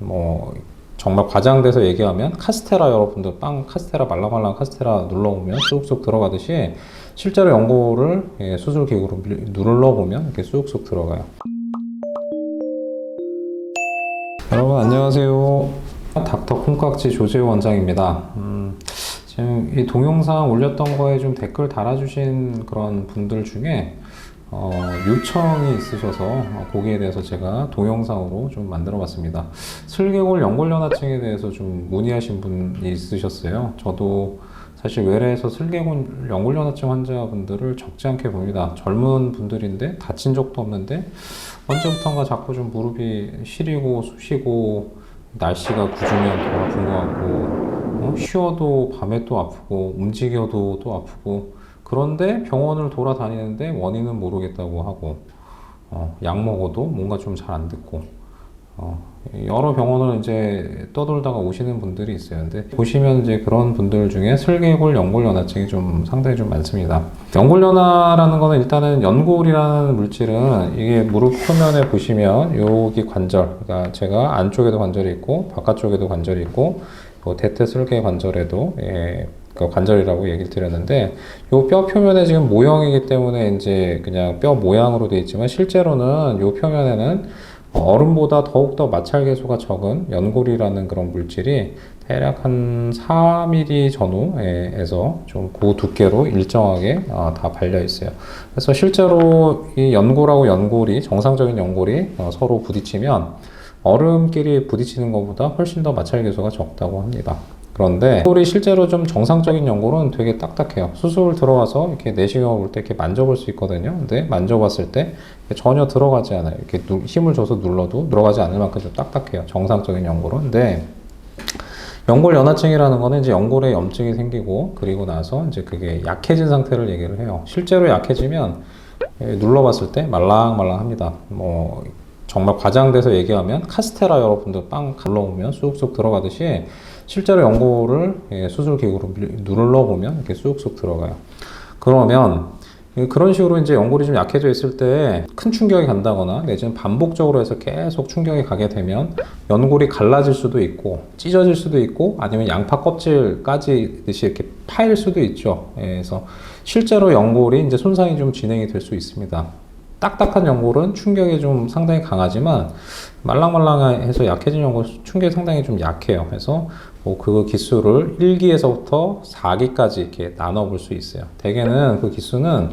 뭐 정말 과장돼서 얘기하면 카스테라, 여러분들 빵 카스테라, 말랑말랑 카스테라 눌러보면 쑥쑥 들어가듯이 실제로 연골을 수술 기구로 눌러보면 이렇게 쑥쑥 들어가요. 여러분 안녕하세요. 닥터 콩깍지 조재호 원장입니다. 지금 이 동영상 올렸던 거에 좀 댓글 달아주신 그런 분들 중에 요청이 있으셔서 거기에 대해서 제가 동영상으로 좀 만들어 봤습니다. 슬개골 연골연화증에 대해서 좀 문의하신 분이 있으셨어요. 저도 사실 외래에서 슬개골 연골연화증 환자분들을 적지 않게 봅니다. 젊은 분들인데 다친 적도 없는데 언제부턴가 자꾸 좀 무릎이 시리고 쑤시고 날씨가 굳으면 더 아픈 것 같고 쉬어도 밤에 또 아프고 움직여도 또 아프고 그런데 병원을 돌아다니는데 원인은 모르겠다고 하고 약 먹어도 뭔가 좀 잘 안 듣고 여러 병원을 이제 떠돌다가 오시는 분들이 있어요. 근데 보시면 이제 그런 분들 중에 슬개골 연골연화증이 좀 상당히 좀 많습니다. 연골연화라는 거는 일단은 연골이라는 물질은 이게 무릎 표면에 보시면 여기 관절, 그러니까 제가 안쪽에도 관절이 있고 바깥쪽에도 관절이 있고 대퇴슬개 관절에도 그 관절이라고 얘기를 드렸는데 요 뼈 표면에 지금 모형이기 때문에 이제 그냥 뼈 모양으로 되어 있지만 실제로는 요 표면에는 얼음보다 더욱더 마찰 계수가 적은 연골이라는 그런 물질이 대략 한 4mm 전후에서 좀 그 두께로 일정하게 다 발려 있어요. 그래서 실제로 이 연골하고 연골이 정상적인 연골이 서로 부딪히면 얼음끼리 부딪히는 것보다 훨씬 더 마찰 계수가 적다고 합니다. 그런데 연골이 실제로 좀 정상적인 연골은 되게 딱딱해요. 수술 들어가서 이렇게 내시경을 볼 때 이렇게 만져볼 수 있거든요. 근데 만져봤을 때 전혀 들어가지 않아요. 이렇게 힘을 줘서 눌러도 들어가지 않을 만큼 좀 딱딱해요. 정상적인 연골은. 근데 연골 연화증이라는 거는 이제 연골에 염증이 생기고 그리고 나서 이제 그게 약해진 상태를 얘기를 해요. 실제로 약해지면 눌러봤을 때 말랑말랑합니다. 뭐 정말 과장돼서 얘기하면 카스테라, 여러분들 빵 눌러보면 쑥쑥 들어가듯이 실제로 연골을 수술 기구로 눌러보면 이렇게 쑥쑥 들어가요. 그러면 그런 식으로 이제 연골이 좀 약해져 있을 때 큰 충격이 간다거나 내지는 반복적으로 해서 계속 충격이 가게 되면 연골이 갈라질 수도 있고 찢어질 수도 있고 아니면 양파 껍질까지 듯이 이렇게 파일 수도 있죠. 그래서 실제로 연골이 이제 손상이 좀 진행이 될 수 있습니다. 딱딱한 연골은 충격이 좀 상당히 강하지만 말랑말랑해서 약해진 연골 충격이 상당히 좀 약해요. 그래서 그 기수를 1기에서부터 4기까지 이렇게 나눠볼 수 있어요. 대개는 그 기수는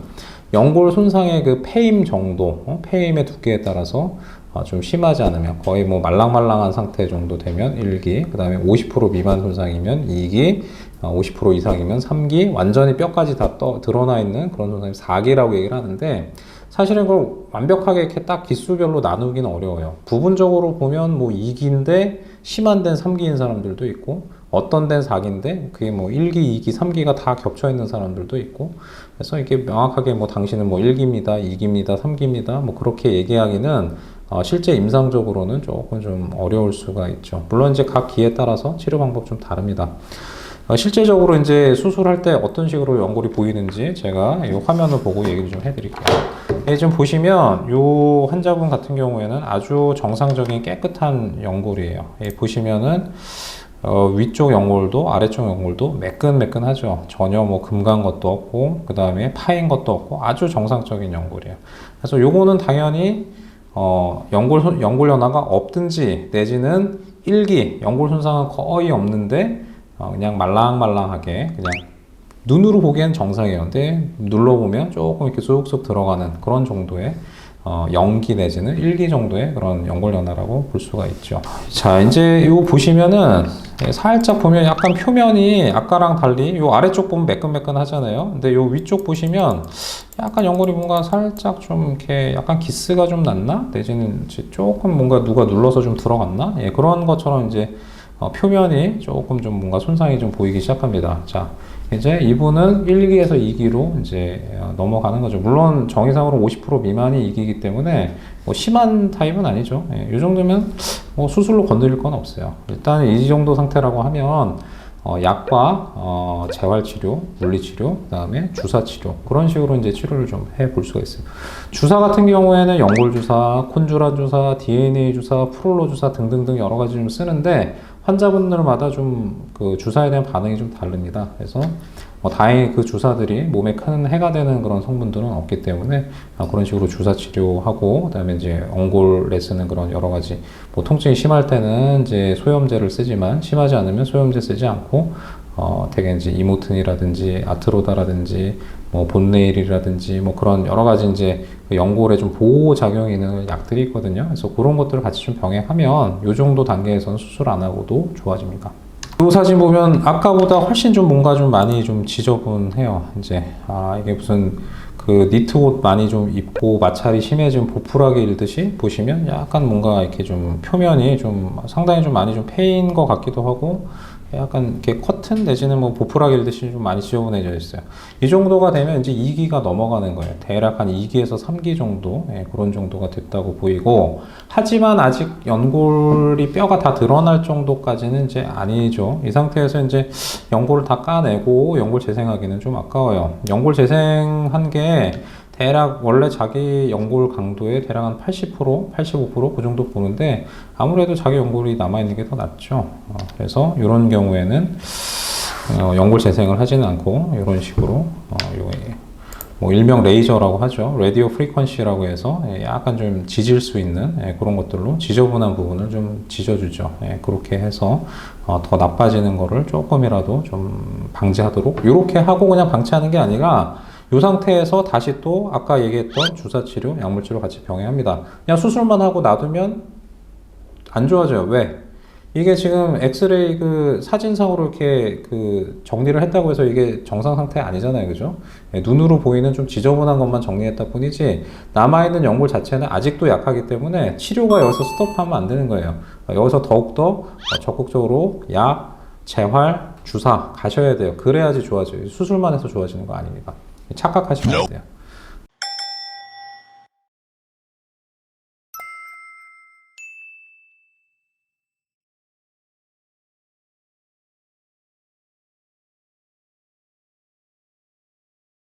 연골 손상의 그 폐임 정도, 폐임의 두께에 따라서 좀 심하지 않으면 거의 뭐 말랑말랑한 상태 정도 되면 1기, 그 다음에 50% 미만 손상이면 2기, 50% 이상이면 3기, 완전히 뼈까지 다 드러나 있는 그런 손상이 4기라고 얘기를 하는데 사실은 그걸 완벽하게 이렇게 딱 기수별로 나누기는 어려워요. 부분적으로 보면 뭐 2기인데 심한 데는 3기인 사람들도 있고 어떤 데는 4기인데 그게 뭐 1기, 2기, 3기가 다 겹쳐 있는 사람들도 있고 그래서 이게 명확하게 뭐 당신은 뭐 1기입니다, 2기입니다, 3기입니다 뭐 그렇게 얘기하기는 실제 임상적으로는 조금 좀 어려울 수가 있죠. 물론 이제 각 기에 따라서 치료 방법 좀 다릅니다. 실제적으로 이제 수술할 때 어떤 식으로 연골이 보이는지 제가 이 화면을 보고 얘기를 좀 해드릴게요. 지금 보시면 이 환자분 같은 경우에는 아주 정상적인 깨끗한 연골이에요. 보시면은 위쪽 연골도 아래쪽 연골도 매끈매끈하죠. 전혀 뭐 금간 것도 없고 그 다음에 파인 것도 없고 아주 정상적인 연골이에요. 그래서 요거는 당연히 연골 연화가 없든지 내지는 1기 연골 손상은 거의 없는데 그냥 말랑말랑하게 그냥 눈으로 보기엔 정상이에요. 근데 눌러보면 조금 이렇게 쑥쑥 들어가는 그런 정도의 0기 내지는 1기 정도의 그런 연골연화라고 볼 수가 있죠. 자, 이제 이거 보시면은 살짝 보면 약간 표면이 아까랑 달리 이 아래쪽 보면 매끈매끈 하잖아요. 근데 이 위쪽 보시면 약간 연골이 뭔가 살짝 좀 이렇게 약간 기스가 좀 났나? 내지는 조금 뭔가 누가 눌러서 좀 들어갔나? 예, 그런 것처럼 이제 표면이 조금 좀 뭔가 손상이 좀 보이기 시작합니다. 자, 이제 이분은 1기에서 2기로 이제 넘어가는 거죠. 물론 정의상으로 50% 미만이 2기이기 때문에 뭐 심한 타입은 아니죠. 이 정도면 뭐 수술로 건드릴 건 없어요. 일단 이 정도 상태라고 하면 약과 재활치료, 물리치료, 그다음에 주사치료 그런 식으로 이제 치료를 좀 해볼 수가 있어요. 주사 같은 경우에는 연골주사, 콘주라 주사, DNA 주사, 프롤로 주사 등등등 여러 가지 좀 쓰는데 환자분들마다 좀 그 주사에 대한 반응이 좀 다릅니다. 그래서 다행히 그 주사들이 몸에 큰 해가 되는 그런 성분들은 없기 때문에 그런 식으로 주사 치료하고 그다음에 이제 엉골에 쓰는 그런 여러 가지 뭐 통증이 심할 때는 이제 소염제를 쓰지만 심하지 않으면 소염제 쓰지 않고 되게 이제 이모튼이라든지 아트로다라든지 뭐 본네일이라든지 뭐 그런 여러 가지 이제 그 연골에 좀 보호 작용이 있는 약들이 있거든요. 그래서 그런 것들을 같이 좀 병행하면 이 정도 단계에서는 수술 안 하고도 좋아집니다. 이 사진 보면 아까보다 훨씬 좀 뭔가 좀 많이 좀 지저분해요. 이제 이게 무슨 그 니트 옷 많이 좀 입고 마찰이 심해진 보풀하게 일듯이 보시면 약간 뭔가 이렇게 좀 표면이 좀 상당히 좀 많이 좀 패인 것 같기도 하고 약간 이렇게 커튼 내지는 뭐 보풀하게 일듯이 좀 많이 지저분해져 있어요. 이 정도가 되면 이제 2기가 넘어가는 거예요. 대략 한 2기에서 3기 정도 그런 정도가 됐다고 보이고 하지만 아직 연골이 뼈가 다 드러날 정도까지는 이제 아니죠. 이 상태에서 이제 연골을 다 까내고 연골 재생하기는 좀 아까워요. 연골 재생한 게 대략 원래 자기 연골 강도의 대략 한 80%, 85%그 정도 보는데 아무래도 자기 연골이 남아있는 게 더 낫죠. 그래서 이런 경우에는 연골 재생을 하지는 않고 이런 식으로 뭐 일명 레이저라고 하죠. 라디오 프리퀀시라고 해서 약간 좀 지질 수 있는 그런 것들로 지저분한 부분을 좀 지져주죠. 그렇게 해서 더 나빠지는 거를 조금이라도 좀 방지하도록 이렇게 하고 그냥 방치하는 게 아니라 이 상태에서 다시 또 아까 얘기했던 주사치료, 약물치료 같이 병행합니다. 그냥 수술만 하고 놔두면 안 좋아져요. 왜? 이게 지금 엑스레이 그 사진상으로 이렇게 그 정리를 했다고 해서 이게 정상 상태 아니잖아요. 그죠? 눈으로 보이는 좀 지저분한 것만 정리했다 뿐이지 남아있는 연골 자체는 아직도 약하기 때문에 치료가 여기서 스톱하면 안 되는 거예요. 여기서 더욱더 적극적으로 약, 재활, 주사 가셔야 돼요. 그래야지 좋아져요. 수술만 해서 좋아지는 거 아닙니다. 착각하시면 안 돼요.